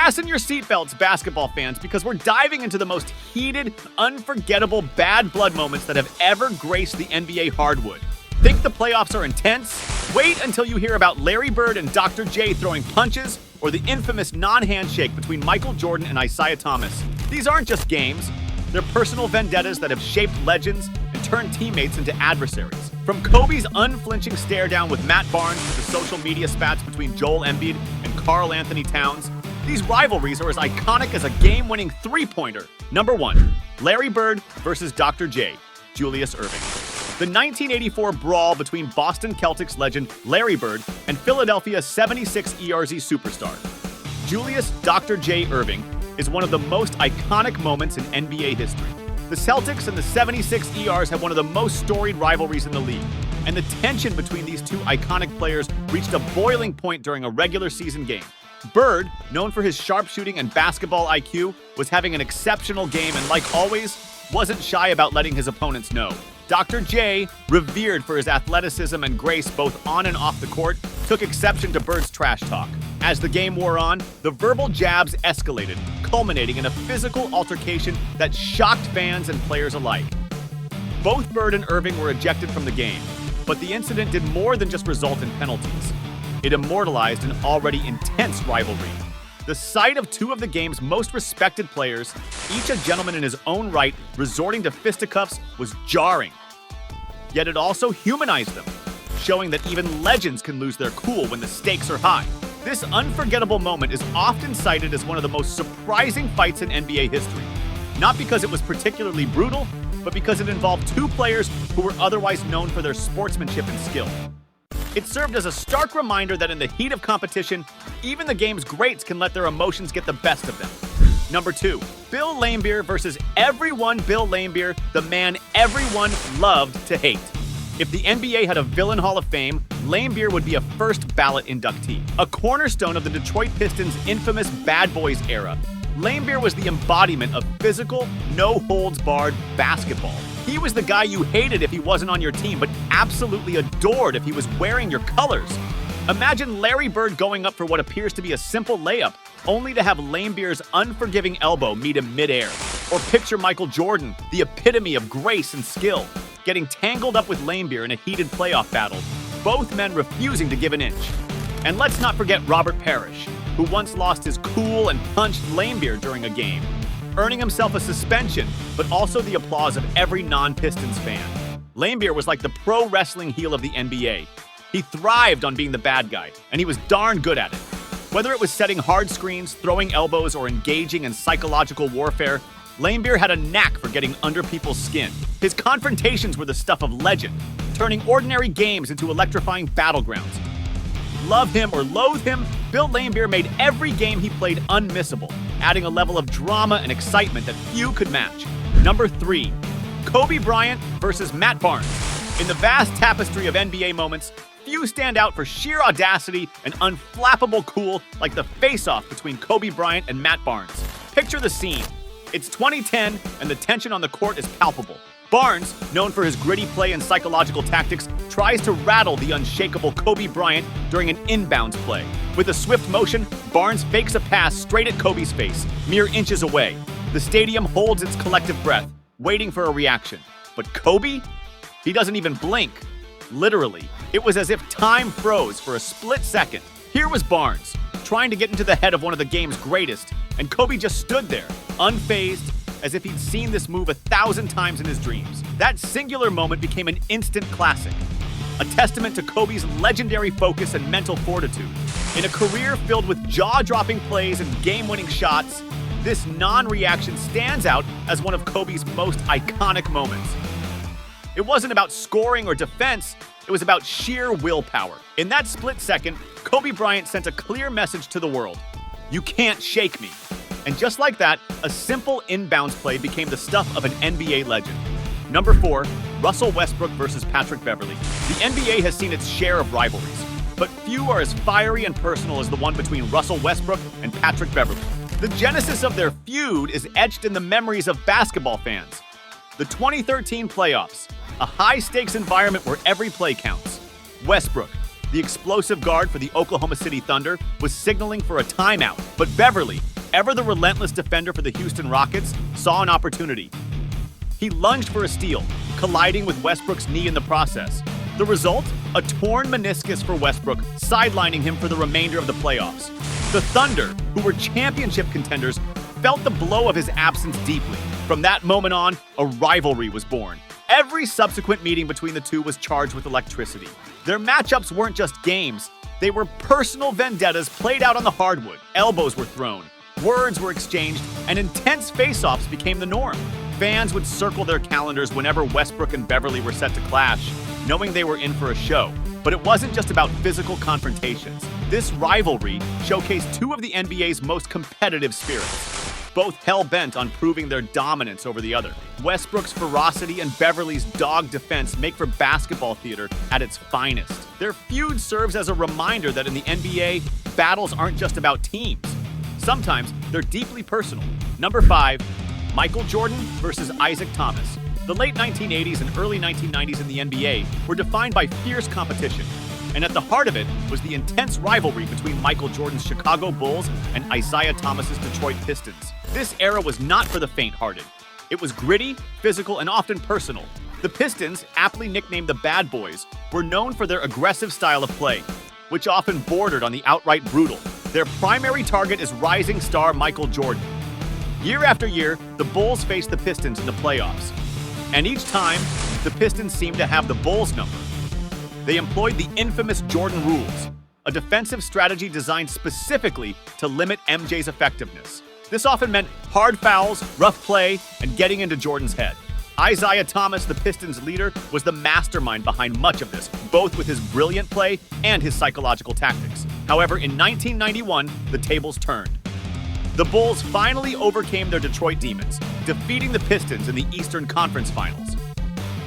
Fasten your seatbelts, basketball fans, because we're diving into the most heated, unforgettable bad blood moments that have ever graced the NBA hardwood. Think the playoffs are intense? Wait until you hear about Larry Bird and Dr. J throwing punches, or the infamous non-handshake between Michael Jordan and Isaiah Thomas. These aren't just games. They're personal vendettas that have shaped legends and turned teammates into adversaries. From Kobe's unflinching stare down with Matt Barnes to the social media spats between Joel Embiid and Karl Anthony Towns, these rivalries are as iconic as a game-winning three-pointer. Number 1. Larry Bird versus Dr. J, Julius Irving. The 1984 brawl between Boston Celtics legend Larry Bird and Philadelphia 76 ERZ superstar Julius Dr. J. Irving is one of the most iconic moments in NBA history. The Celtics and the 76 ERs have one of the most storied rivalries in the league, and the tension between these two iconic players reached a boiling point during a regular season game. Bird, known for his sharpshooting and basketball IQ, was having an exceptional game and, like always, wasn't shy about letting his opponents know. Dr. J, revered for his athleticism and grace both on and off the court, took exception to Bird's trash talk. As the game wore on, the verbal jabs escalated, culminating in a physical altercation that shocked fans and players alike. Both Bird and Irving were ejected from the game, but the incident did more than just result in penalties. It immortalized an already intense rivalry. The sight of two of the game's most respected players, each a gentleman in his own right, resorting to fisticuffs was jarring. Yet it also humanized them, showing that even legends can lose their cool when the stakes are high. This unforgettable moment is often cited as one of the most surprising fights in NBA history. Not because it was particularly brutal, but because it involved two players who were otherwise known for their sportsmanship and skill. It served as a stark reminder that in the heat of competition, even the game's greats can let their emotions get the best of them. Number 2, Bill Laimbeer versus everyone Bill Laimbeer, the man everyone loved to hate. If the NBA had a villain Hall of Fame, Laimbeer would be a first ballot inductee. A cornerstone of the Detroit Pistons' infamous Bad Boys era, Laimbeer was the embodiment of physical, no-holds-barred basketball. He was the guy you hated if he wasn't on your team, but absolutely adored if he was wearing your colors. Imagine Larry Bird going up for what appears to be a simple layup, only to have Laimbeer's unforgiving elbow meet him midair. Or picture Michael Jordan, the epitome of grace and skill, getting tangled up with Laimbeer in a heated playoff battle, both men refusing to give an inch. And let's not forget Robert Parrish, who once lost his cool and punched Laimbeer during a game, earning himself a suspension, but also the applause of every non-Pistons fan. Laimbeer was like the pro wrestling heel of the NBA. He thrived on being the bad guy, and he was darn good at it. Whether it was setting hard screens, throwing elbows, or engaging in psychological warfare, Laimbeer had a knack for getting under people's skin. His confrontations were the stuff of legend, turning ordinary games into electrifying battlegrounds. Love him or loathe him, Bill Laimbeer made every game he played unmissable, adding a level of drama and excitement that few could match. Number 3, Kobe Bryant versus Matt Barnes. In the vast tapestry of NBA moments, few stand out for sheer audacity and unflappable cool like the face-off between Kobe Bryant and Matt Barnes. Picture the scene. It's 2010, and the tension on the court is palpable. Barnes, known for his gritty play and psychological tactics, tries to rattle the unshakable Kobe Bryant during an inbounds play. With a swift motion, Barnes fakes a pass straight at Kobe's face, mere inches away. The stadium holds its collective breath, waiting for a reaction. But Kobe? He doesn't even blink. Literally, it was as if time froze for a split second. Here was Barnes, trying to get into the head of one of the game's greatest, and Kobe just stood there, unfazed, as if he'd seen this move 1,000 times in his dreams. That singular moment became an instant classic, a testament to Kobe's legendary focus and mental fortitude. In a career filled with jaw-dropping plays and game-winning shots, this non-reaction stands out as one of Kobe's most iconic moments. It wasn't about scoring or defense, it was about sheer willpower. In that split second, Kobe Bryant sent a clear message to the world. You can't shake me. And just like that, a simple inbounds play became the stuff of an NBA legend. Number 4, Russell Westbrook versus Patrick Beverly. The NBA has seen its share of rivalries, but few are as fiery and personal as the one between Russell Westbrook and Patrick Beverly. The genesis of their feud is etched in the memories of basketball fans. The 2013 playoffs, a high-stakes environment where every play counts. Westbrook, the explosive guard for the Oklahoma City Thunder, was signaling for a timeout, but Beverly, ever the relentless defender for the Houston Rockets, saw an opportunity. He lunged for a steal, colliding with Westbrook's knee in the process. The result? A torn meniscus for Westbrook, sidelining him for the remainder of the playoffs. The Thunder, who were championship contenders, felt the blow of his absence deeply. From that moment on, a rivalry was born. Every subsequent meeting between the two was charged with electricity. Their matchups weren't just games. They were personal vendettas played out on the hardwood. Elbows were thrown, words were exchanged, and intense face-offs became the norm. Fans would circle their calendars whenever Westbrook and Beverly were set to clash, knowing they were in for a show. But it wasn't just about physical confrontations. This rivalry showcased two of the NBA's most competitive spirits, both hell-bent on proving their dominance over the other. Westbrook's ferocity and Beverly's dogged defense make for basketball theater at its finest. Their feud serves as a reminder that in the NBA, battles aren't just about teams. Sometimes they're deeply personal. Number 5, Michael Jordan versus Isaiah Thomas. The late 1980s and early 1990s in the NBA were defined by fierce competition. And at the heart of it was the intense rivalry between Michael Jordan's Chicago Bulls and Isaiah Thomas's Detroit Pistons. This era was not for the faint-hearted. It was gritty, physical, and often personal. The Pistons, aptly nicknamed the Bad Boys, were known for their aggressive style of play, which often bordered on the outright brutal. Their primary target is rising star Michael Jordan. Year after year, the Bulls faced the Pistons in the playoffs. And each time, the Pistons seemed to have the Bulls' number. They employed the infamous Jordan rules, a defensive strategy designed specifically to limit MJ's effectiveness. This often meant hard fouls, rough play, and getting into Jordan's head. Isaiah Thomas, the Pistons' leader, was the mastermind behind much of this, both with his brilliant play and his psychological tactics. However, in 1991, the tables turned. The Bulls finally overcame their Detroit demons, defeating the Pistons in the Eastern Conference Finals.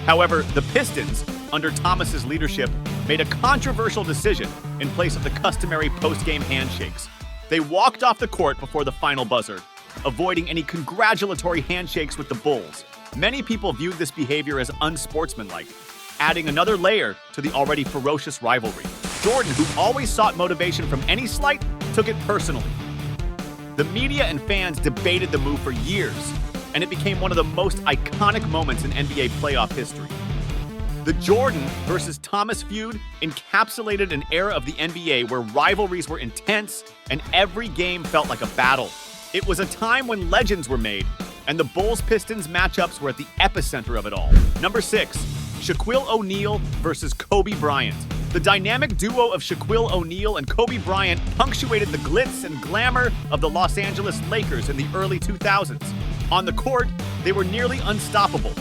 However, the Pistons, under Thomas's leadership, made a controversial decision in place of the customary post-game handshakes. They walked off the court before the final buzzer, avoiding any congratulatory handshakes with the Bulls. Many people viewed this behavior as unsportsmanlike, adding another layer to the already ferocious rivalry. Jordan, who always sought motivation from any slight, took it personally. The media and fans debated the move for years, and it became one of the most iconic moments in NBA playoff history. The Jordan versus Thomas feud encapsulated an era of the NBA where rivalries were intense and every game felt like a battle. It was a time when legends were made, and the Bulls-Pistons matchups were at the epicenter of it all. Number 6, Shaquille O'Neal versus Kobe Bryant. The dynamic duo of Shaquille O'Neal and Kobe Bryant punctuated the glitz and glamour of the Los Angeles Lakers in the early 2000s. On the court, they were nearly unstoppable,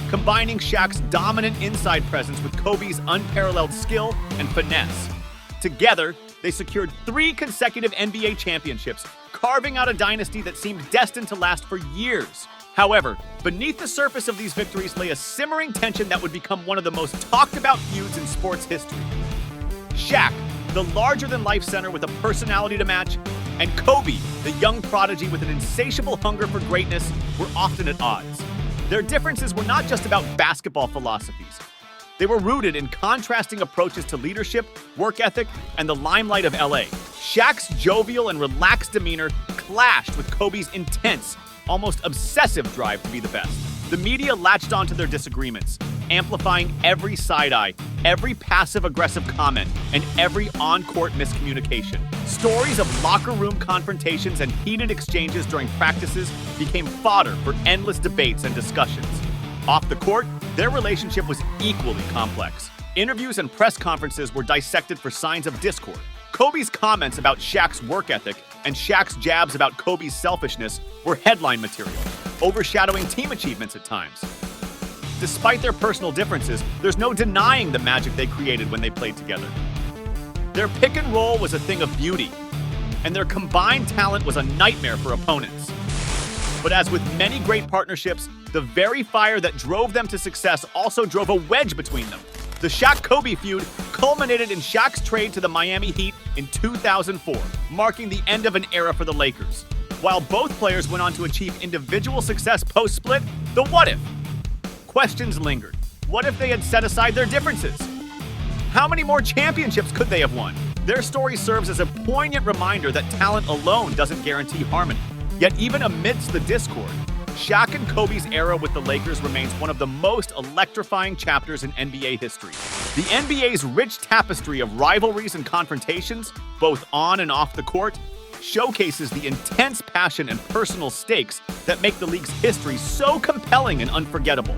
combining Shaq's dominant inside presence with Kobe's unparalleled skill and finesse. Together, they secured 3 consecutive NBA championships, carving out a dynasty that seemed destined to last for years. However, beneath the surface of these victories lay a simmering tension that would become one of the most talked about feuds in sports history. Shaq, the larger-than-life center with a personality to match, and Kobe, the young prodigy with an insatiable hunger for greatness, were often at odds. Their differences were not just about basketball philosophies. They were rooted in contrasting approaches to leadership, work ethic, and the limelight of LA. Shaq's jovial and relaxed demeanor clashed with Kobe's intense, almost obsessive drive to be the best. The media latched onto their disagreements, amplifying every side-eye, every passive-aggressive comment, and every on-court miscommunication. Stories of locker room confrontations and heated exchanges during practices became fodder for endless debates and discussions. Off the court, their relationship was equally complex. Interviews and press conferences were dissected for signs of discord. Kobe's comments about Shaq's work ethic and Shaq's jabs about Kobe's selfishness were headline material, overshadowing team achievements at times. Despite their personal differences, there's no denying the magic they created when they played together. Their pick and roll was a thing of beauty, and their combined talent was a nightmare for opponents. But as with many great partnerships, the very fire that drove them to success also drove a wedge between them. The Shaq-Kobe feud culminated in Shaq's trade to the Miami Heat in 2004, marking the end of an era for the Lakers. While both players went on to achieve individual success post-split, the what-if questions lingered. What if they had set aside their differences? How many more championships could they have won? Their story serves as a poignant reminder that talent alone doesn't guarantee harmony. Yet even amidst the discord, Shaq and Kobe's era with the Lakers remains one of the most electrifying chapters in NBA history. The NBA's rich tapestry of rivalries and confrontations, both on and off the court, showcases the intense passion and personal stakes that make the league's history so compelling and unforgettable.